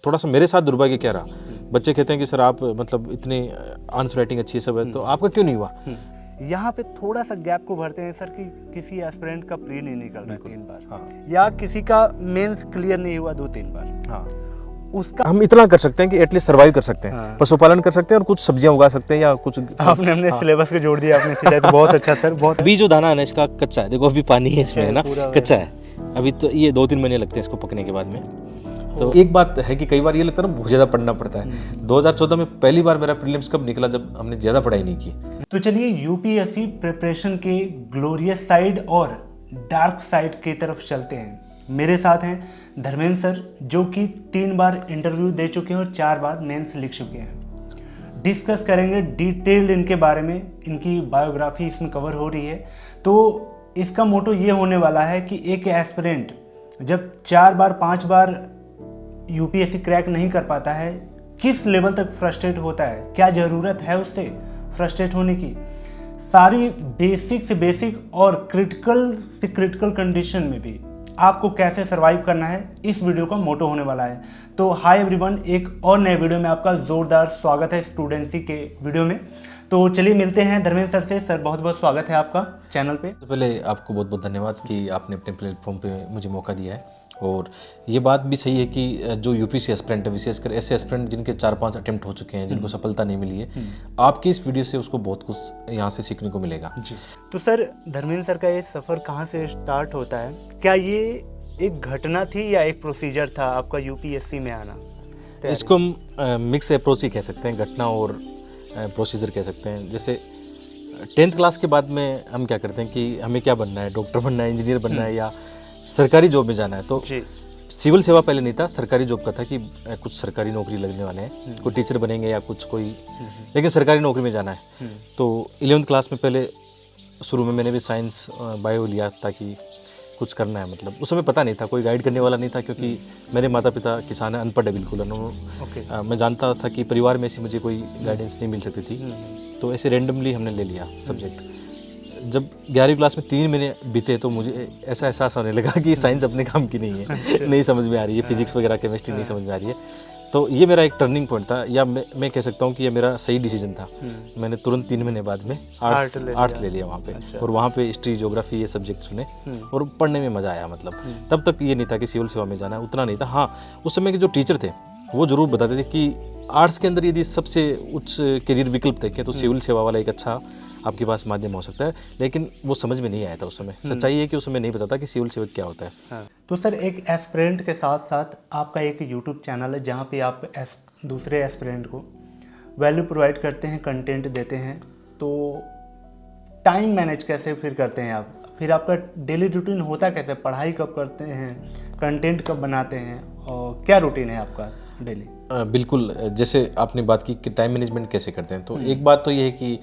थोड़ा सा मेरे साथ दुर्भाग्य क्या रहा, बच्चे कहते हैं कि सर आप मतलब इतने आंसर राइटिंग अच्छी है सब है, तो आपका क्यों नहीं हुआ? यहाँ पे थोड़ा सा गैप को भरते हैं सर कि किसी एस्पिरेंट का प्री नहीं निकल रहा है 3 बार, हाँ। या किसी का मेंस क्लियर नहीं हुआ 2-3 बार, हाँ, उसका हम इतना कर सकते हैं कि एटलीस्ट सर्वाइव कर सकते हैं, हाँ। पशुपालन कर सकते हैं और कुछ सब्जियां उगा सकते हैं या कुछ। आपने हमने सिलेबस को जोड़ दिया आपने सीधा, तो बहुत अच्छा सर, बहुत। अभी जो दाना है ना इसका कच्चा है, देखो अभी पानी है इसमें है ना, पूरा कच्चा है अभी, तो ये 2-3 महीने लगते हैं इसको पकने के बाद में। तो एक बात है कि कई बार ये लगता है ना बहुत ज़्यादा पढ़ना पड़ता है। 2014 में पहली बार मेरा प्रीलिम्स कब निकला, जब हमने ज़्यादा पढ़ाई नहीं की। तो चलिए यूपीएससी प्रिपरेशन के ग्लोरियस साइड और डार्क साइड की तरफ चलते हैं। मेरे साथ हैं धर्मेंद्र सर, जो कि 3 बार इंटरव्यू दे चुके हैं और 4 बार मेंस लिख चुके हैं। डिस्कस करेंगे डिटेल्ड इनके बारे में, इनकी बायोग्राफी इसमें कवर हो रही है। तो इसका मोटो ये होने वाला है कि एक एस्पिरेंट जब 4 बार 5 बार यूपीएससी क्रैक नहीं कर पाता है, किस लेवल तक फ्रस्ट्रेट होता है, क्या ज़रूरत है उससे फ्रस्ट्रेट होने की, सारी बेसिक से बेसिक और क्रिटिकल से क्रिटिकल कंडीशन में भी आपको कैसे सरवाइव करना है, इस वीडियो का मोटो होने वाला है। तो हाय एवरीवन, एक और नए वीडियो में आपका ज़ोरदार स्वागत है स्टूडेंसी के वीडियो में। तो चलिए मिलते हैं धर्मेंद्र सर से। सर बहुत बहुत स्वागत है आपका चैनल पे। तो पहले आपको बहुत बहुत धन्यवाद कि आपने अपने प्लेटफॉर्म पे मुझे मौका दिया है। और ये बात भी सही है कि जो यूपीएससी एस्पिरेंट है, विशेषकर ऐसे एस्पिरेंट जिनके 4-5 अटेम्प्ट हो चुके हैं, जिनको सफलता नहीं मिली है, आपकी इस वीडियो से उसको बहुत कुछ यहाँ से सीखने को मिलेगा जी। तो सर धर्मेंद्र सर का ये सफ़र कहाँ से स्टार्ट होता है? क्या ये एक घटना थी या एक प्रोसीजर था आपका यूपीएससी में आना? इसको हम मिक्स अप्रोच ही कह सकते हैं, घटना और प्रोसीजर कह सकते हैं। जैसे 10th क्लास के बाद में हम क्या करते हैं कि हमें क्या बनना है, डॉक्टर बनना है, इंजीनियर बनना है या सरकारी जॉब में जाना है। तो सिविल सेवा पहले नहीं था, सरकारी जॉब का था कि कुछ सरकारी नौकरी लगने वाले हैं, कोई टीचर बनेंगे या कुछ कोई, लेकिन सरकारी नौकरी में जाना है। तो 11th क्लास में पहले शुरू में मैंने भी साइंस बायो लिया ताकि कुछ करना है, मतलब उस समय पता नहीं था, कोई गाइड करने वाला नहीं था, क्योंकि मेरे माता पिता किसान है, अनपढ़ है बिल्कुल। मैं जानता था कि परिवार में से मुझे कोई गाइडेंस नहीं मिल सकती थी, तो ऐसे रेंडमली हमने ले लिया सब्जेक्ट। जब 11वीं क्लास में 3 महीने बीते तो मुझे ऐसा एहसास होने लगा कि साइंस अपने काम की नहीं है, नहीं समझ में आ रही है, फिजिक्स वगैरह केमिस्ट्री नहीं समझ में आ रही है। तो ये मेरा एक टर्निंग पॉइंट था, या मैं कह सकता हूँ कि ये मेरा सही डिसीजन था। मैंने तुरंत 3 महीने बाद में आर्ट्स ले लिया वहाँ पे। और वहाँ पे हिस्ट्री, ज्योग्राफी ये सब्जेक्ट सुने और पढ़ने में मज़ा आया। मतलब तब तक ये नहीं था कि सिविल सेवा में जाना है, उतना नहीं था। हाँ, उस समय के जो टीचर थे वो ज़रूर बताते थे कि आर्ट्स के अंदर यदि सबसे उच्च करियर विकल्प देखें तो सिविल सेवा वाला एक अच्छा आपके पास माध्यम हो सकता है, लेकिन वो समझ में नहीं आया था उस समय। सच्चाई है कि उस समय नहीं पता था कि सिविल सेवा क्या होता है। हाँ। तो सर एक एस्पिरेंट के साथ साथ आपका एक यूट्यूब चैनल है जहाँ पे आप दूसरे एस्पिरेंट को वैल्यू प्रोवाइड करते हैं, कंटेंट देते हैं। तो टाइम मैनेज कैसे फिर करते हैं आप? फिर आपका डेली रूटीन होता कैसे? पढ़ाई कब करते हैं, कंटेंट कब बनाते हैं, और क्या रूटीन है आपका डेली? बिल्कुल, जैसे आपने बात की कि टाइम मैनेजमेंट कैसे करते हैं, तो एक बात तो ये है कि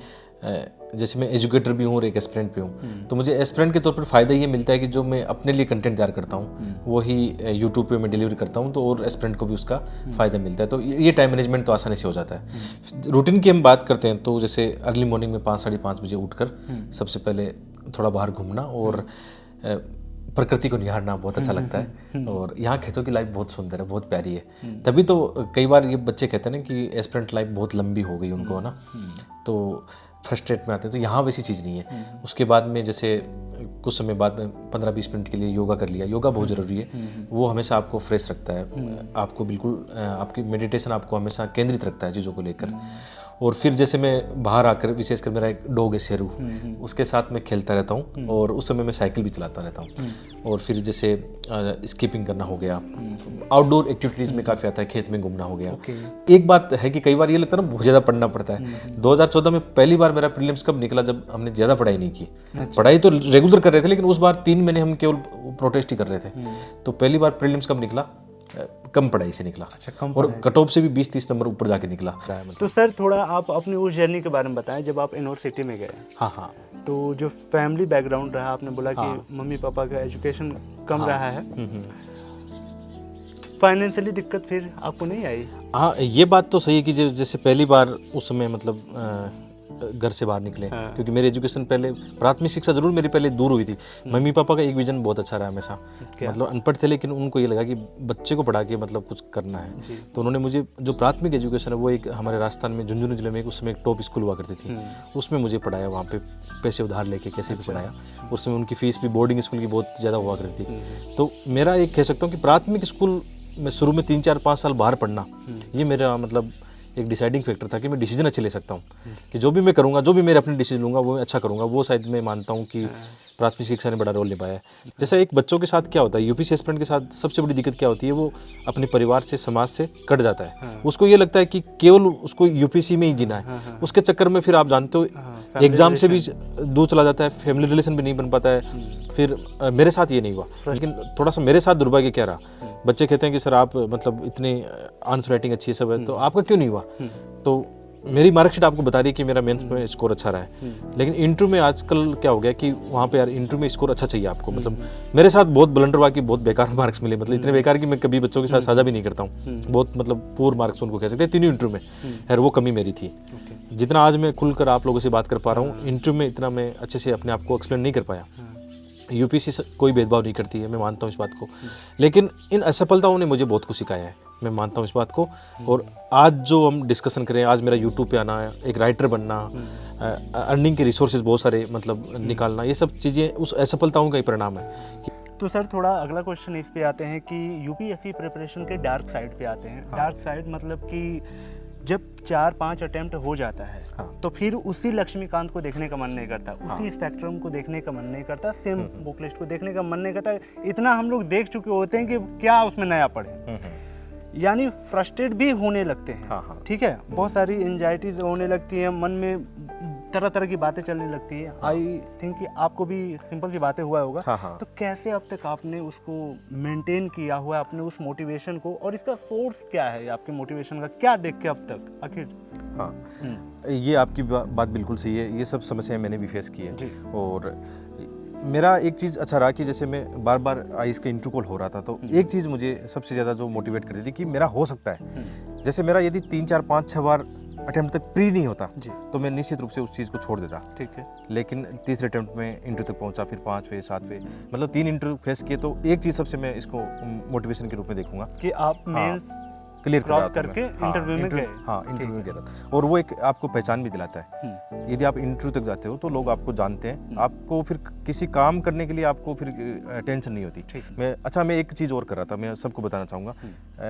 जैसे मैं एजुकेटर भी हूँ और एक एस्पिरेंट भी हूँ, तो मुझे एस्पिरेंट के तौर पर फ़ायदा ये मिलता है कि जो मैं अपने लिए कंटेंट तैयार करता हूँ वही यूट्यूब पे मैं डिलीवर करता हूँ, तो और एस्पिरेंट को भी उसका फ़ायदा मिलता है। तो ये टाइम मैनेजमेंट तो आसानी से हो जाता है। रूटीन की हम बात करते हैं तो जैसे अर्ली मॉर्निंग में 5-5:30 बजे उठकर सबसे पहले थोड़ा बाहर घूमना और प्रकृति को निहारना बहुत अच्छा लगता है। और यहाँ खेतों की लाइफ बहुत सुंदर है, बहुत प्यारी है। तभी तो कई बार ये बच्चे कहते हैं ना कि एस्पिरेंट लाइफ बहुत लंबी हो गई उनको, है ना, तो फ्रस्ट्रेट में आते हैं। तो यहाँ वैसी चीज़ नहीं है। उसके बाद में जैसे कुछ समय बाद में 15-20 मिनट के लिए योगा कर लिया। योगा बहुत ज़रूरी है, वो हमेशा आपको फ्रेश रखता है, आपको बिल्कुल आपकी मेडिटेशन आपको हमेशा केंद्रित रखता है चीज़ों को लेकर। और फिर जैसे मैं बाहर आकर, विशेषकर मेरा एक डॉग है शेरू, उसके साथ मैं खेलता रहता हूँ और उस समय मैं साइकिल भी चलाता रहता हूँ। और फिर जैसे स्कीपिंग करना हो गया, आउटडोर एक्टिविटीज़ में काफ़ी आता है, खेत में घूमना हो गया। एक बात है कि कई बार ये लगता है ना बहुत ज़्यादा पढ़ना पड़ता है। 2014 में पहली बार मेरा प्रीलिम्स कब निकला, जब हमने ज़्यादा पढ़ाई नहीं की। पढ़ाई तो रेगुलर कर रहे थे, लेकिन उस बार 3 महीने हम केवल प्रोटेस्ट ही कर रहे थे। तो पहली बार प्रीलिम्स कब निकला, कम पढ़ाई से निकला। अच्छा, कम और कट ऑफ से भी 20-30 नंबर ऊपर जाके निकला। तो सर थोड़ा आप अपनी उस जर्नी के बारे में बताएं जब आप यूनिवर्सिटी में गए। हाँ, तो जो फैमिली बैकग्राउंड रहा, आपने बोला कि मम्मी पापा का एजुकेशन कम रहा है, फाइनेंशियली दिक्कत फिर आपको नहीं आई? हाँ, ये बात तो सही है कि जैसे पहली बार उस समय मतलब घर से बाहर निकले, क्योंकि मेरी एजुकेशन पहले, प्राथमिक शिक्षा जरूर मेरी पहले दूर हुई थी। मम्मी पापा का एक विजन बहुत अच्छा रहा हमेशा, मतलब अनपढ़ थे लेकिन उनको ये लगा कि बच्चे को पढ़ा के मतलब कुछ करना है, तो उन्होंने मुझे जो प्राथमिक एजुकेशन है वो एक हमारे राजस्थान में झुंझुनू जिले में उस समय एक टॉप स्कूल हुआ करती थी, उसमें मुझे पढ़ाया, वहाँ पे पैसे उधार लेके कैसे भी पढ़ाया। उस समय उनकी फीस भी बोर्डिंग स्कूल की बहुत ज़्यादा हुआ करती थी। तो मेरा एक कह सकता हूँ कि प्राथमिक स्कूल में शुरू में 3-4-5 साल बाहर पढ़ना, ये मेरा मतलब एक डिसाइडिंग फैक्टर था कि मैं डिसीजन अच्छे ले सकता हूँ, कि जो भी मैं करूँगा, जो भी मैं अपने डिसीजन लूँगा वो अच्छा करूँगा। वो शायद मैं मानता हूँ कि प्राथमिक शिक्षा ने बड़ा रोल निभाया है। जैसे एक बच्चों के साथ क्या होता है, यूपीसी एस्पिरेंट के साथ सबसे बड़ी दिक्कत क्या होती है, वो अपने परिवार से, समाज से कट जाता है। उसको ये लगता है कि केवल उसको यूपीसी में ही जीना है। उसके चक्कर में फिर आप जानते हो एग्जाम से भी दूर चला जाता है, फैमिली रिलेशन भी नहीं बन पाता है। फिर मेरे साथ ये नहीं हुआ, लेकिन थोड़ा सा मेरे साथ दुर्भाग्य क्या रहा, बच्चे कहते हैं कि सर आप मतलब इतने आंसर राइटिंग अच्छी है सब है, तो आपका क्यों नहीं हुआ? तो मेरी मार्कशीट आपको बता रही है कि मेरा मेंस में स्कोर अच्छा रहा है, लेकिन इंटरव्यू में आजकल क्या हो गया कि वहाँ पे यार इंटरव्यू में स्कोर अच्छा चाहिए आपको। मतलब मेरे साथ बहुत ब्लंडर हुआ कि बहुत बेकार मार्क्स मिले, मतलब इतने बेकार कि मैं कभी बच्चों के साथ साझा भी नहीं करता हूँ। बहुत मतलब पुअर मार्क्स उनको कह सकते हैं तीनों इंटरव्यू में, यार वो कमी मेरी थी। जितना आज मैं खुलकर आप लोगों से बात कर पा रहा हूँ, इंटरव्यू में इतना मैं अच्छे से अपने आप को एक्सप्लेन नहीं कर पाया। यूपीसी कोई भेदभाव नहीं करती है, मैं मानता हूँ इस बात को, लेकिन इन असफलताओं ने मुझे बहुत कुछ सिखाया है, मैं मानता हूँ इस बात को। और आज जो हम डिस्कशन करें, आज मेरा यूट्यूब पे आना, एक राइटर बनना, अर्निंग के रिसोर्सेज बहुत सारे मतलब निकालना, ये सब चीज़ें उस असफलताओं का ही परिणाम है। तो सर थोड़ा अगला क्वेश्चन इस पे आते हैं कि यूपीएससी प्रिपरेशन के डार्क साइड पे आते हैं। डार्क साइड मतलब कि जब 4-5 अटेम्प्ट हो जाता है, तो फिर उसी लक्ष्मीकांत को देखने का मन नहीं करता, उसी स्पेक्ट्रम को देखने का मन नहीं करता, सेम बुक लिस्ट को देखने का मन नहीं करता। इतना हम लोग देख चुके होते हैं कि क्या उसमें नया पढ़े, यानी फ्रस्ट्रेट भी होने लगते हैं। ठीक है, बहुत सारी एंजाइटीज होने लगती हैं, मन में तरह तरह की बातें चलने लगती है। आई थिंक कि आपको भी सिंपल सी बातें हुआ होगा। तो कैसे अब तक आपने उसको मेंटेन किया हुआ है, अपने उस मोटिवेशन को, और इसका सोर्स क्या है आपके मोटिवेशन का, क्या देख के अब तक आखिर? हाँ, ये आपकी बात बिल्कुल सही है, ये सब समस्याएं मैंने भी फेस की है। और मेरा एक चीज़ अच्छा रहा कि जैसे मैं बार बार आईएएस का इंटरव्यू कॉल हो रहा था, तो एक चीज़ मुझे सबसे ज़्यादा जो मोटिवेट करती थी कि मेरा हो सकता है। जैसे मेरा यदि 3-4-5-6 बार अटेम्प्ट तक प्री नहीं होता तो मैं निश्चित रूप से उस चीज़ को छोड़ देता। ठीक है, लेकिन तीसरे अटेम्प्ट में इंटरव्यू तक पहुंचा, फिर 5वें 7वें, मतलब 3 इंटरव्यू फेस किए। तो एक चीज़ सबसे मैं इसको मोटिवेशन के रूप में देखूंगा कि आप मेंस क्लियर क्रॉस करके इंटरव्यू में गए। हाँ, इंटरव्यू में गया था, और वो एक आपको पहचान भी दिलाता है। यदि आप इंटरव्यू तक जाते हो तो लोग आपको जानते हैं, आपको फिर किसी काम करने के लिए आपको फिर टेंशन नहीं होती। मैं एक चीज़ और कर रहा था, मैं सबको बताना चाहूँगा।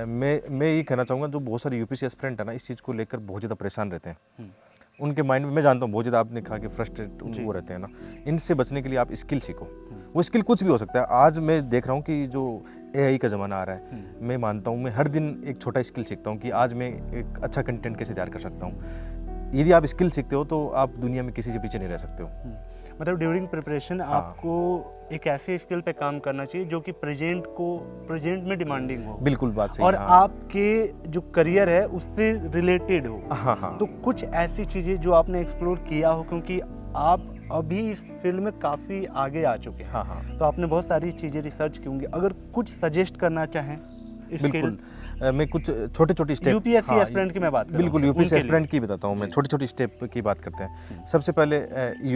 मैं ये कहना चाहूँगा, जो बहुत सारे यूपीसी एस्पिरेंट है ना, इस चीज़ को लेकर बहुत ज़्यादा परेशान रहते हैं। उनके माइंड में, मैं जानता हूँ बहुत ज़्यादा, आपने कहा कि फ्रस्ट्रेट वो रहते हैं ना, इनसे बचने के लिए आप स्किल सीखो। वो स्किल कुछ भी हो सकता है। आज मैं देख रहा हूँ कि जो एआई का ज़माना आ रहा है, मैं मानता हूँ मैं हर दिन एक छोटा स्किल सीखता हूँ कि आज मैं एक अच्छा कंटेंट कैसे तैयार कर सकता हूँ। यदि आप स्किल सीखते हो तो आप दुनिया में किसी से पीछे नहीं रह सकते हो। मतलब ड्यूरिंग प्रिपरेशन आपको एक ऐसे स्किल पे काम करना चाहिए जो कि प्रेजेंट में डिमांडिंग हो। बिल्कुल, बात सही। और आपके जो करियर है उससे रिलेटेड हो। तो कुछ ऐसी चीज़ें जो आपने एक्सप्लोर किया हो, क्योंकि आप अभी इस फील्ड में काफ़ी आगे आ चुके हैं। तो आपने बहुत सारी चीज़ें रिसर्च की होंगी, अगर कुछ सजेस्ट करना चाहें। बिल्कुल, मैं कुछ छोटे छोटे स्टेप, यूपीएससी एस्पिरेंट की मैं बात कर रहा हूं। बिल्कुल, यूपीएससी एस्पिरेंट की बताता हूँ मैं। छोटे छोटे स्टेप की बात करते हैं। सबसे पहले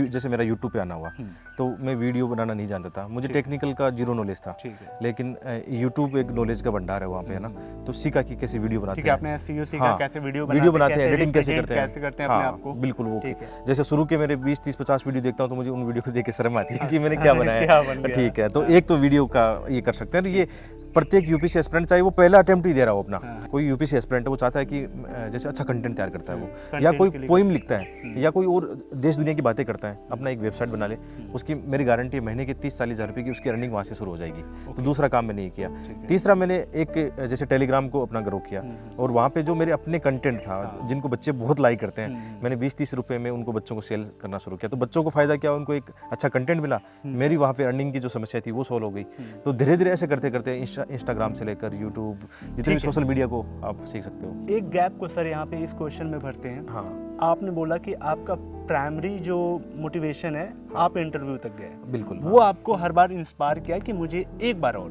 जैसे मेरा यूट्यूब पे आना हुआ, तो मैं वीडियो बनाना नहीं जानता था, मुझे टेक्निकल का जीरो नॉलेज था। लेकिन यूट्यूब एक नॉलेज का भंडार है वहाँ पे, है ना, तो सीखा कि कैसे वीडियो बनाते हैं, आपने सीईओ सीखा, कैसे वीडियो बनाते हैं, एडिटिंग कैसे करते हैं अपने आप को। बिल्कुल, वो जैसे शुरू के मेरे 20-30-50 वीडियो देखता हूँ तो मुझे उन वीडियो को देख के शर्म आती है कि मैंने क्या बनाया। ठीक है, तो एक तो वीडियो का ये कर सकते हैं। ये प्रत्येक यूपीसी एस्पिरेंट, चाहे वो पहला अटेम्प्ट ही दे रहा हो अपना, कोई यूपीसी एस्पिरेंट है वो चाहता है कि जैसे अच्छा कंटेंट तैयार करता है वो, या कोई पोइम लिखता है, या कोई और देश दुनिया की बातें करता है, अपना एक वेबसाइट बना ले, उसकी मेरी गारंटी है महीने के 30-40 हज़ार रुपये की उसकी अर्निंग वहाँ से शुरू हो जाएगी। तो दूसरा काम मैंने ये किया। तीसरा, मैंने एक जैसे टेलीग्राम को अपना ग्रो किया, और वहाँ पे जो मेरे अपने कंटेंट था जिनको बच्चे बहुत लाइक करते हैं, मैंने 20-30 रुपये में उनको बच्चों को सेल करना शुरू किया। तो बच्चों को फायदा क्या, उनको एक अच्छा कंटेंट मिला, मेरी वहाँ पे अर्निंग की जो समस्या थी वो सॉल्व हो गई। तो धीरे धीरे ऐसे करते करते इंस्टाग्राम से लेकर यूट्यूब, जितने भी सोशल मीडिया को आप सीख सकते हो। एक गैप को सर यहाँ पे इस क्वेश्चन में भरते हैं। आपने बोला कि आपका प्राइमरी जो मोटिवेशन है, आप इंटरव्यू तक गए। बिल्कुल, वो आपको हर बार इंस्पायर किया कि मुझे एक बार और,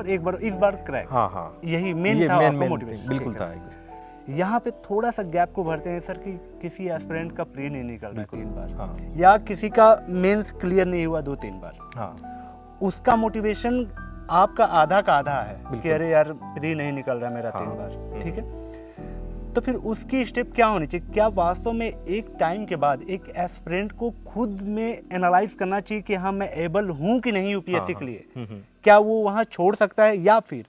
एक बार इस बार क्रैक। यही मेन था आपका मोटिवेशन। बिल्कुल था। यहाँ पे थोड़ा सा गैप को भरते हैं सर कि किसी एस्पिरेंट का प्री नहीं निकल रहा 3 बार, हाँ। या किसी का मेंस क्लियर नहीं हुआ 2-3 बार, हाँ। उसका मोटिवेशन आपका आधा का आधा है कि अरे यार प्री नहीं निकल रहा मेरा 3 बार, ठीक है। तो फिर उसकी स्टेप क्या होनी चाहिए? क्या वास्तव में एक टाइम के बाद एक एस्पिरेंट को खुद में एनालाइज करना चाहिए कि हाँ मैं एबल हूँ कि नहीं यूपीएससी के लिए? क्या वो वहाँ छोड़ सकता है, या फिर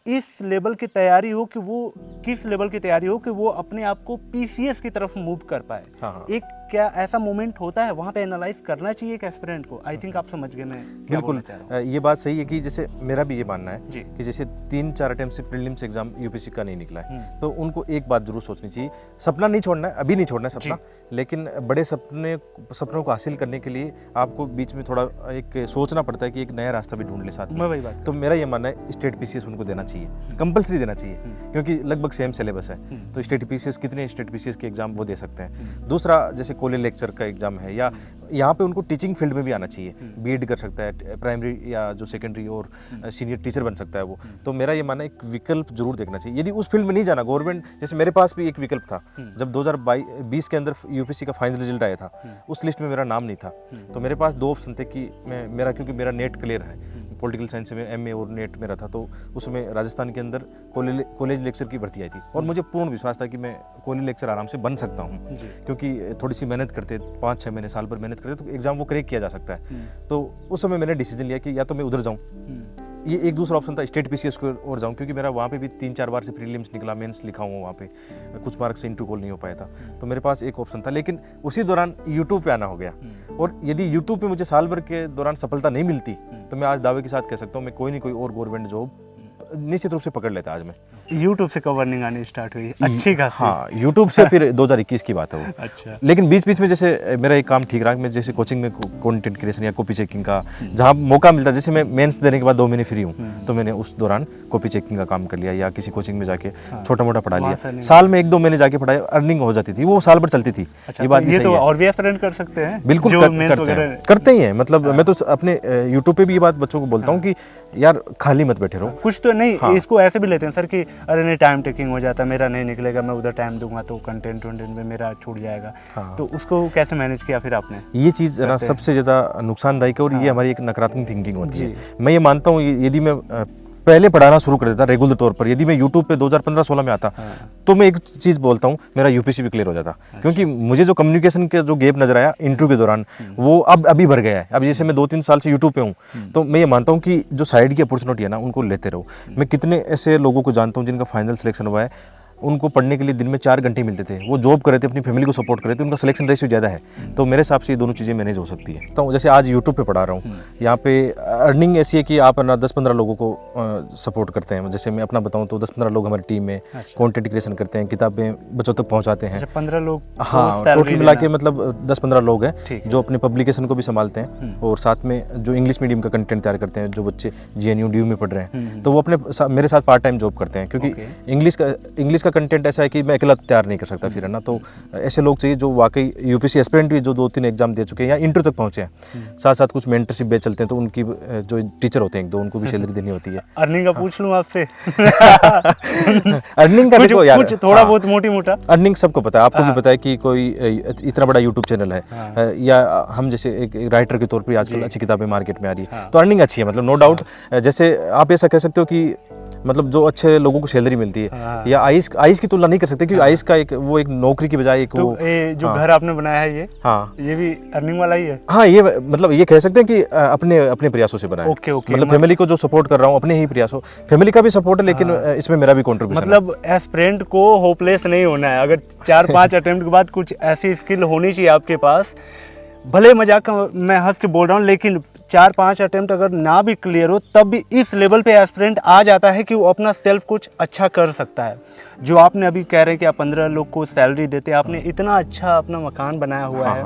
इस लेवल की तैयारी हो कि वो किस लेवल की तैयारी हो कि वो अपने आप को पीसीएस की तरफ मूव कर पाए? एक क्या ऐसा मोमेंट होता है वहाँ पे एनालाइज करना चाहिए एक एस्पिरेंट को? आई थिंक आप समझ गए मैं क्या बोलना चाह रहा हूँ। ये बात सही है कि जैसे मेरा भी ये मानना है जी। कि जैसे 3-4 अटेम्प्ट से प्रीलिम्स एग्जाम यूपीएससी का नहीं निकला है, तो उनको एक बात जरूर सोचनी चाहिए, सपना नहीं छोड़ना है, अभी नहीं छोड़ना है सपना, लेकिन बड़े सपनों को हासिल करने के लिए आपको बीच में थोड़ा एक सोचना पड़ता है कि एक नया रास्ता भी ढूंढ ले साथ में। वही बात तो मेरा ये मानना है स्टेट पीसीएस उनको देना चाहिए, कंपलसरी देना चाहिए, क्योंकि लगभग सेम सिलेबस है। तो स्टेट पीसीएस कितने स्टेट पीसीएस के एग्जाम वो दे सकते हैं। दूसरा जैसे कॉलेज लेक्चर का एग्जाम है, या यहाँ पे उनको टीचिंग फील्ड में भी आना चाहिए, बीएड कर सकता है, प्राइमरी या जो सेकेंडरी और सीनियर टीचर बन सकता है वो। तो मेरा ये मानना है एक विकल्प जरूर देखना चाहिए। यदि उस फील्ड में नहीं जाना, गवर्नमेंट जैसे मेरे पास भी एक विकल्प था, जब 2020 के अंदर यूपीएससी का फाइनल रिजल्ट आया था, उस लिस्ट में मेरा नाम नहीं था, तो मेरे पास 2 ऑप्शन थे कि क्योंकि मेरा नेट क्लियर है, पॉलिटिकल साइंस में एमए और नेट मेरा था, तो उसमें राजस्थान के अंदर कॉलेज लेक्चर की भर्ती आई थी, और मुझे पूर्ण विश्वास था कि मैं कॉलेज लेक्चर आराम से बन सकता हूँ, क्योंकि थोड़ी सी मेहनत करते, 5-6 महीने साल भर मेहनत करते तो एग्जाम वो क्रैक किया जा सकता है। तो उस समय मैंने डिसीजन लिया कि या तो मैं उधर जाऊँ, ये एक दूसरा ऑप्शन था स्टेट पीसीएस को और जाऊँ, क्योंकि मेरा वहाँ पे भी 3-4 बार से प्रीलिम्स निकला, मेंस लिखा हुआ वहाँ पे, कुछ मार्क्स से इंटरव्यू कॉल नहीं हो पाया था, तो मेरे पास एक ऑप्शन था। लेकिन उसी दौरान यूट्यूब पे आना हो गया, और यदि यूट्यूब पे मुझे साल भर के दौरान सफलता नहीं मिलती, तो मैं आज दावे के साथ कह सकता हूँ मैं कोई नहीं कोई और गवर्नमेंट जॉब निश्चित रूप से पकड़ लेता आज मैं। यूट्यूब से कब अर्निंग आनी स्टार्ट हुई? अच्छी खासी। हाँ, यूट्यूब से फिर 2021 की बात है वो। अच्छा। लेकिन बीच में जैसे मेरा एक काम ठीक रहा, मैं जैसे कोचिंग में कंटेंट क्रिएशन या कॉपी चेकिंग का जहाँ मौका मिलता, जैसे मैं मेंस देने के बाद 2 महीने फ्री हूँ, तो मैंने उस दौरान कॉपी चेकिंग का काम कर लिया, या किसी कोचिंग में जाके छोटा मोटा पढ़ा लिया। साल में 1-2 महीने जाके पढ़ाया, अर्निंग हो जाती थी, वो साल भर चलती थी। ये बात ये तो और भी एस्पिरेंट कर सकते हैं, बिल्कुल करते ही हैं। मतलब मैं तो अपने यूट्यूब पे भी ये बात बच्चों को बोलता हूँ कि यार खाली मत बैठे रहो, कुछ तो नहीं। इसको ऐसे भी लेते हैं सर कि अरे नहीं टाइम टेकिंग हो जाता है, मेरा नहीं निकलेगा, मैं उधर टाइम दूंगा तो कंटेंट में मेरा छूट जाएगा। तो उसको कैसे मैनेज किया फिर आपने? ये चीज़ ना सबसे ज़्यादा नुकसानदायक है, और ये हमारी एक नकारात्मक थिंकिंग होती है। मैं ये मानता हूँ यदि मैं पहले पढ़ाना शुरू कर देता रेगुलर तौर पर, यदि मैं यूट्यूब पे 2015-16 में आता, तो मैं एक चीज़ बोलता हूँ, मेरा यूपीएससी भी क्लियर हो जाता। क्योंकि मुझे जो कम्युनिकेशन का जो गैप नजर आया इंटरव्यू के दौरान, वो अब अभी भर गया है। अब जैसे मैं 2-3 साल से यूट्यूब पे हूँ, तो मैं ये मानता हूँ कि जो साइड की अपॉर्चुनिटी है ना, उनको लेते रहो। मैं कितने ऐसे लोगों को जानता हूँ जिनका फाइनल सिलेक्शन हुआ है, उनको पढ़ने के लिए दिन में 4 घंटे मिलते थे, वो जॉब कर रहे थे, अपनी फैमिली को सपोर्ट कर रहे थे, उनका सिलेक्शन रेशियो ज़्यादा है। तो मेरे हिसाब से ये दोनों चीज़ें मैनेज हो सकती है। तो जैसे आज यूट्यूब पे पढ़ा रहा हूँ, यहाँ पे अर्निंग ऐसी है कि आप ना 10-15 लोगों को सपोर्ट करते हैं। जैसे मैं अपना बताऊँ तो 10-15 लोग हमारी टीम में कंटेंट क्रिएशन करते हैं, किताबें बच्चों तक पहुँचाते हैं। 15 लोग? हाँ, टोटल मिला के मतलब 10-15 लोग हैं जो अपने पब्लिकेशन को भी संभालते हैं, और साथ में जो इंग्लिश मीडियम का कंटेंट तैयार करते हैं, जो बच्चे JNU DU में पढ़ रहे हैं, तो वो अपने मेरे साथ पार्ट टाइम जॉब करते हैं, क्योंकि इंग्लिश का कंटेंट ऐसा है कि मैं अकेला तैयार नहीं कर सकता फिर, है ना। तो ऐसे लोग चाहिए जो वाकई यूपीएससी एस्पिरेंट भी जो 2-3 एग्जाम दे चुके हैं या इंटर तक पहुंचे हैं, साथ साथ कुछ मेंटरशिप बेच चलते हैं, तो उनकी जो टीचर होते हैं 1-2 उनको भी सैलरी देनी होती है। अर्निंग का पूछ लूं आपसे? अर्निंग का देखो यार, कुछ थोड़ा बहुत मोटी मोटा अर्निंग सबको पता है, आपको भी पता है कि कोई इतना बड़ा यूट्यूब चैनल है, या हम जैसे एक राइटर के तौर पर आजकल अच्छी किताबें मार्केट में आ रही है, तो अर्निंग अच्छी है, मतलब नो डाउट। जैसे आप ऐसा कह सकते हो कि मतलब जो अच्छे लोगों को सैलरी मिलती है, या आइस की तुलना नहीं कर सकते, क्योंकि आइस का एक नौकरी की बजाय एक तो वो जो घर आपने बनाया है ये भी अर्निंग वाला ही है? हाँ, ये मतलब ये कह सकते हैं कि अपने प्रयासों से बनाया। ओके। मतलब फैमिली को जो सपोर्ट कर रहा हूँ, अपने ही प्रयासों, फैमिली का भी सपोर्ट है, लेकिन इसमें मेरा भी कंट्रीब्यूशन। मतलब एस्पिरेंट को होपलेस नहीं होना है, अगर 4-5 अटेम्प्ट के बाद कुछ ऐसी स्किल होनी चाहिए आपके पास। भले मजाक मैं हंस के बोल रहा हूँ, लेकिन 4-5 अटेम्प्ट अगर ना भी क्लियर हो, तब भी इस लेवल पे एस्पिरेंट आ जाता है कि वो अपना सेल्फ कुछ अच्छा कर सकता है। जो आपने अभी कह रहे हैं कि आप 15 लोग को सैलरी देते हैं, आपने इतना अच्छा अपना मकान बनाया हुआ है,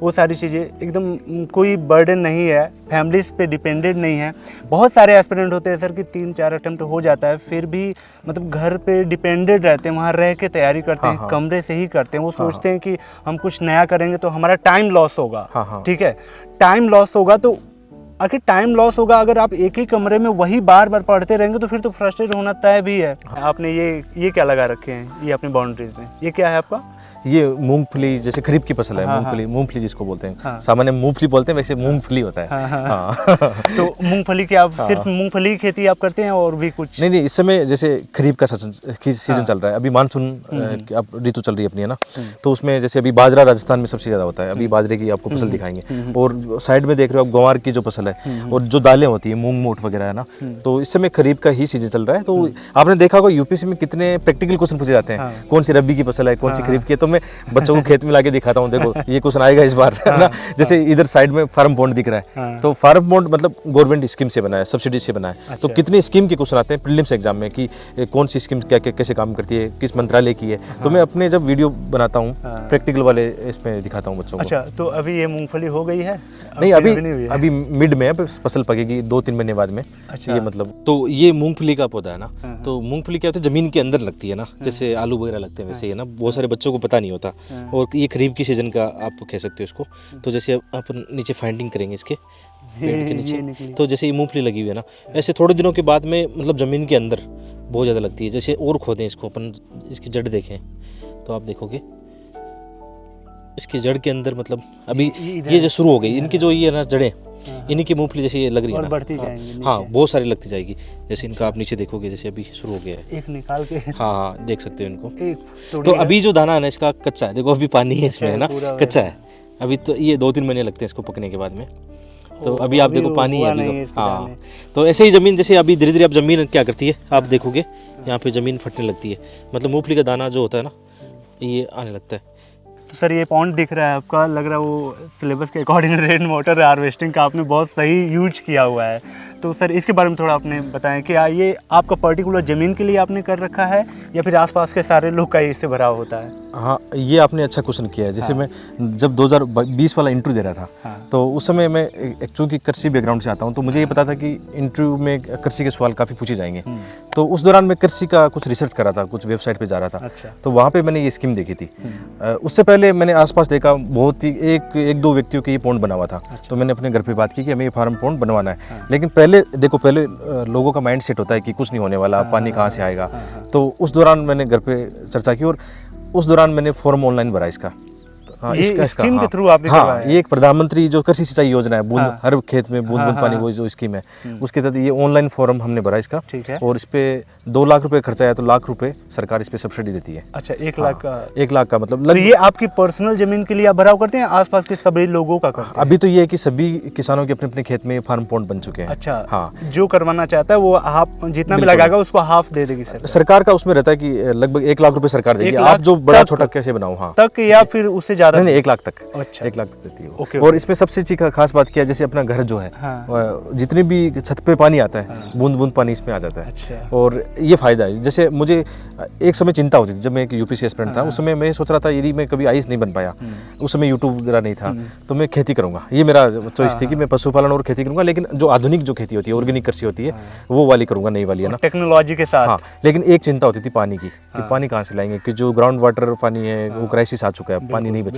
वो सारी चीज़ें एकदम कोई बर्डन नहीं है, फैमिलीज पे डिपेंडेंट नहीं है। बहुत सारे एस्पिरेंट होते हैं सर कि 3-4 अटेम्प्ट हो जाता है, फिर भी मतलब घर पे डिपेंडेंट रहते हैं, वहाँ रह के तैयारी करते हैं, कमरे से ही करते हैं। वो सोचते हैं कि हम कुछ नया करेंगे तो हमारा टाइम लॉस होगा। ठीक है, टाइम लॉस होगा तो आखिर टाइम लॉस होगा अगर आप एक ही कमरे में वही बार बार पढ़ते रहेंगे, तो फिर तो फ्रस्ट्रेट होना तय भी है। आपने ये क्या लगा रखे हैं ये अपनी बाउंड्रीज में, ये क्या है आपका? ये मूंगफली, जैसे खरीफ की फसल है, मूंगफली जिसको बोलते हैं, सामान्य मूंगफली बोलते हैं, वैसे मूंगफली होता है। हाँ। तो मूंगफली की आप सिर्फ मूंगफली की खेती आप करते हैं और भी कुछ? नहीं, इस समय जैसे खरीफ का सीजन चल रहा है, अभी मानसून अब ऋतु चल रही है अपनी, है ना। तो उसमें जैसे अभी बाजरा राजस्थान में सबसे ज्यादा होता है, अभी बाजरे की आपको फसल दिखाएंगे। और साइड में देख रहे हो आप ग्वार की जो फसल है, और जो दालें होती है मूंग मोट वगैरह, है ना। तो इस समय खरीफ का ही सीजन चल रहा है। तो आपने देखा होगा यूपीएससी में कितने प्रैक्टिकल क्वेश्चन पूछे जाते हैं, कौन सी रबी की फसल है, कौन सी खरीफ की है। तो मैं बच्चों को खेत में लाके दिखाता हूँ, देखो ये क्वेश्चन आएगा इस बार, है ना। जैसे इधर साइड में फार्म बॉन्ड दिख रहा है, तो फार्म बॉन्ड मतलब गवर्नमेंट स्कीम से बना है, सब्सिडी से बना है। तो कितने स्कीम के क्वेश्चन आते हैं प्रीलिम्स एग्जाम में कि कौन सी स्कीम क्या कैसे काम करती है, किस मंत्रालय की है। तो मैं अपने जब वीडियो बनाता हूँ प्रैक्टिकल वाले, इसमें दिखाता हूँ बच्चों को। अच्छा, तो अभी ये मूंगफली हो गई है? नहीं, अभी मिड में है, फसल पकेगी 2-3 महीने बाद में। अच्छा। ये मतलब, तो ये मूंगफली का पौधा है ना। तो मूंगफली क्या होता है, जमीन के अंदर लगती है ना, जैसे आलू वगैरह लगते हैं वैसे ही है ना। बहुत सारे बच्चों को पता नहीं होता। और ये खरीफ की सीजन का आप कह सकते हो इसको। तो जैसे अपन नीचे फाइंडिंग करेंगे इसके पेड़ के नीचे, तो जैसे ये मूंगफली लगी हुई है ना, ऐसे थोड़े दिनों के बाद में मतलब जमीन के अंदर बहुत ज़्यादा लगती है। जैसे और खोदें इसको अपन, इसकी जड़ देखें तो आप देखोगे इसकी जड़ के अंदर, मतलब अभी ये जो शुरू हो गई इनकी जो ये ना जड़ें, इन्हीं की मूंगफली जैसे ये लग रही है ना, बढ़ती जाएंगी। हाँ, बहुत सारी लगती जाएगी। जैसे इनका आप नीचे देखोगे, जैसे अभी शुरू हो गया है, एक निकाल के। हाँ, देख सकते हो इनको। तो अभी जो दाना है ना इसका कच्चा है, देखो अभी पानी है इसमें, है ना, कच्चा है अभी। तो ये 2-3 महीने लगते हैं इसको पकने के बाद में। तो अभी आप देखो पानी है अभी तो, हाँ। तो ऐसे ही जमीन, जैसे अभी धीरे धीरे अब जमीन क्या करती है, आप देखोगे यहाँ पे जमीन फटने लगती है, मतलब मूंगफली का दाना जो होता है ना, ये आने लगता है। तो सर ये पॉइंट दिख रहा है आपका, लग रहा है वो सिलेबस के अकॉर्डिंग रेन वाटर हार्वेस्टिंग का आपने बहुत सही यूज किया हुआ है। तो सर इसके बारे में थोड़ा आपने बताएं कि ये आपका पर्टिकुलर ज़मीन के लिए आपने कर रखा है या फिर आसपास के सारे लोग का इससे भरा होता है? हाँ, ये आपने अच्छा क्वेश्चन किया है। जैसे मैं जब 2020 वाला इंटरव्यू दे रहा था, तो उस समय मैं एक्चुअली कृषि बैकग्राउंड से आता हूँ, तो मुझे ये पता था कि इंटरव्यू में कृषि के सवाल काफ़ी पूछे जाएंगे। तो उस दौरान मैं कृषि का कुछ रिसर्च कर रहा था, कुछ वेबसाइट पे जा रहा था। तो वहाँ पे मैंने ये स्कीम देखी थी। उससे पहले मैंने आसपास देखा, बहुत ही एक दो व्यक्तियों के ये पॉन्ड बना हुआ था। तो मैंने अपने घर पे बात की कि हमें ये फार्म पॉन्ड बनवाना है। लेकिन पहले लोगों का माइंड सेट होता है कि कुछ नहीं होने वाला, पानी कहाँ से आएगा। तो उस दौरान मैंने घर पे चर्चा की और उस दौरान मैंने फॉर्म ऑनलाइन भरा इसका। हाँ, इसका स्कीम के थ्रू आपने करवाया है? ये एक प्रधानमंत्री जो कृषि सिंचाई योजना है, बूंद हर खेत में बूंद पानी, वो जो स्कीम है, उसके तहत ये ऑनलाइन फॉर्म हमने भरा इसका। ठीक है। और इस पे 2 लाख रुपए खर्चा आया, तो लाख रुपए सरकार इस पे सब्सिडी देती है। अच्छा, 1 लाख का? 1 लाख का मतलब तो ये आपकी पर्सनल जमीन के लिए आप भराव करते हैं, आसपास के सभी लोगों का करते हैं? अभी तो ये है कि सभी किसानों के अपने अपने खेत में फार्म पॉन्ड बन चुके हैं। अच्छा, हाँ, जो करवाना चाहता है वो हाफ, जितना भी लगाएगा उसको हाफ दे देगी सरकार का उसमें रहता है कि लगभग 1 लाख रुपए सरकार देगी। आप जो बड़ा छोटा कैसे बनाओ, हाँ, तक या फिर उससे ज्यादा? नहीं, 1 लाख तक। अच्छा, 1 लाख तक देती है। और इसमें सबसे अच्छी खास बात क्या है, जैसे अपना घर जो है, जितनी भी छत पे पानी आता है, बूंद बूंद पानी इसमें आ जाता है। अच्छा। और ये फायदा है। जैसे मुझे एक समय चिंता होती थी, जब मैं एक यूपीएससी एस्पिरेंट था, उस समय मैं सोच रहा था यदि मैं कभी आईएएस नहीं बन पाया, उस समय यूट्यूब वगैरह नहीं था, तो मैं खेती करूंगा। ये मेरा चॉइस थी कि मैं पशुपालन और खेती करूंगा, लेकिन जो आधुनिक जो खेती होती है, ऑर्गेनिक कृषि होती है, वो वाली करूंगा, नई वाली, है ना, टेक्नोलॉजी के साथ। हाँ, लेकिन एक चिंता होती थी पानी की, कि पानी कहाँ से लाएंगे, कि जो ग्राउंड वाटर पानी है वो क्राइसिस आ चुका है, पानी नहीं बचा है।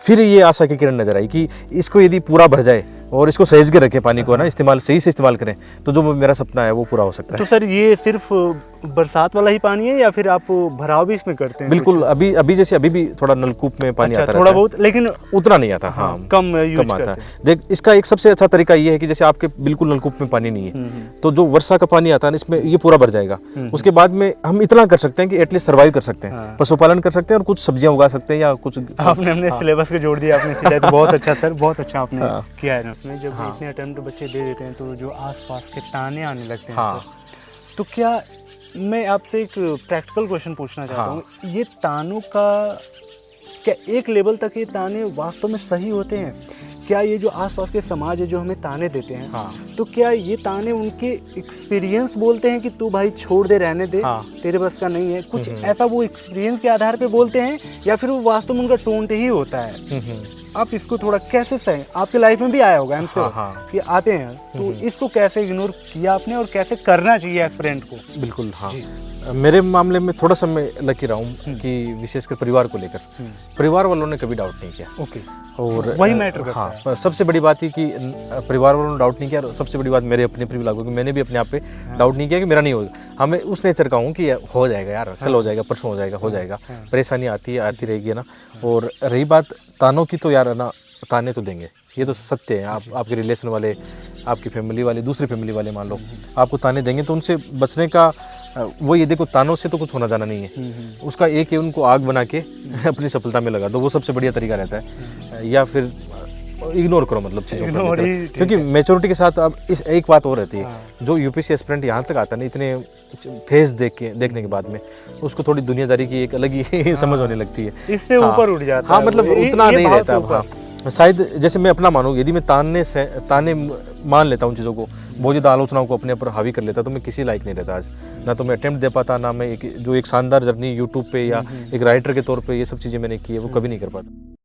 फिर ये आशा की किरण नजर आई कि इसको यदि पूरा भर जाए और इसको सहेज के रखें पानी को, है ना, इस्तेमाल सही से इस्तेमाल करें, तो जो मेरा सपना है वो पूरा हो सकता है। तो सर ये सिर्फ बरसात वाला ही पानी है या फिर आप भराव भी इसमें करते हैं? बिल्कुल, अभी जैसे अभी भी थोड़ा नलकूप में पानी आता है, थोड़ा बहुत, लेकिन उतना नहीं आता। हाँ, कम आता है। देख, इसका एक सबसे अच्छा तरीका ये है कि जैसे आपके बिल्कुल नलकूप में पानी नहीं है, तो जो वर्षा का पानी आता है इसमें, ये पूरा भर जाएगा। उसके बाद में हम इतना कर सकते हैं कि एटलीस्ट सर्वाइव कर सकते हैं, पशुपालन कर सकते हैं और कुछ सब्जियां उगा सकते हैं या कुछ। आपने अपने सिलेबस को जोड़ दिया आपने सीधा, तो बहुत अच्छा सर, बहुत अच्छा आपने किया है। उसमें जब इतने अटेम्प्ट बच्चे दे देते हैं तो जो आसपास के ताने आने लगते हैं, तो क्या मैं आपसे एक प्रैक्टिकल क्वेश्चन पूछना चाहता हूँ, ये तानों का क्या एक लेवल तक ये ताने वास्तव में सही होते हैं? क्या ये जो आसपास के समाज है जो हमें ताने देते हैं, तो क्या ये ताने उनके एक्सपीरियंस बोलते हैं कि तू भाई छोड़ दे, रहने दे, तेरे बस का नहीं है, कुछ ऐसा वो एक्सपीरियंस के आधार पे बोलते हैं, या फिर वो वास्तव में उनका टोंट ही होता है? आप इसको थोड़ा कैसे सही, आपके लाइफ में भी आया होगा कि आते हैं, तो इसको कैसे इग्नोर किया आपने और कैसे करना चाहिए एस्पिरेंट को? बिल्कुल, हाँ। मेरे मामले में थोड़ा सा मैं लकी रहा हूँ कि विशेषकर परिवार को लेकर परिवार वालों ने कभी डाउट नहीं किया। ओके, और वही मैटर करता हाँ, है। पर सबसे बड़ी बात ही कि परिवार वालों ने डाउट नहीं किया, और सबसे बड़ी बात मेरे अपने पर भी लागू कि मैंने भी अपने आप पे डाउट नहीं किया कि मेरा नहीं होगा। हमें उस नेचर का हूँ कि हो जाएगा यार, कल हो जाएगा, परसों हो जाएगा। परेशानी आती है, आती रहेगी ना। और रही बात तानों की, तो यार ना, ताने तो देंगे, ये तो सत्य है। आपके रिलेशन वाले, आपकी फैमिली वाले, दूसरी फैमिली वाले मान लो आपको ताने देंगे, तो उनसे बचने का वो ये देखो, तानों से तो कुछ होना जाना नहीं है। उसका एक है उनको आग बना के अपनी सफलता में लगा दो, वो सबसे बढ़िया तरीका रहता है। या फिर इग्नोर करो, मतलब चीज़ों को, क्योंकि मैच्योरिटी के साथ अब इस एक बात और रहती है, जो यूपीएससी एस्पिरेंट यहाँ तक आता है ना, इतने फेस देखने के बाद में उसको थोड़ी दुनियादारी की एक अलग ही समझ होने लगती है, इससे ऊपर उठ जाता है। हाँ, मतलब उतना नहीं रहता अब। हाँ, शायद जैसे मैं अपना मानूँ, यदि मैं ताने मान लेता हूँ चीज़ों को, बहुत ज़्यादा आलोचनाओं को अपने ऊपर हावी कर लेता, तो मैं किसी लायक नहीं रहता आज। ना तो मैं अटेम्प्ट दे पाता, ना मैं एक शानदार जर्नी यूट्यूब पे या एक राइटर के तौर पे ये सब चीज़ें मैंने की है, वो कभी नहीं कर पाता।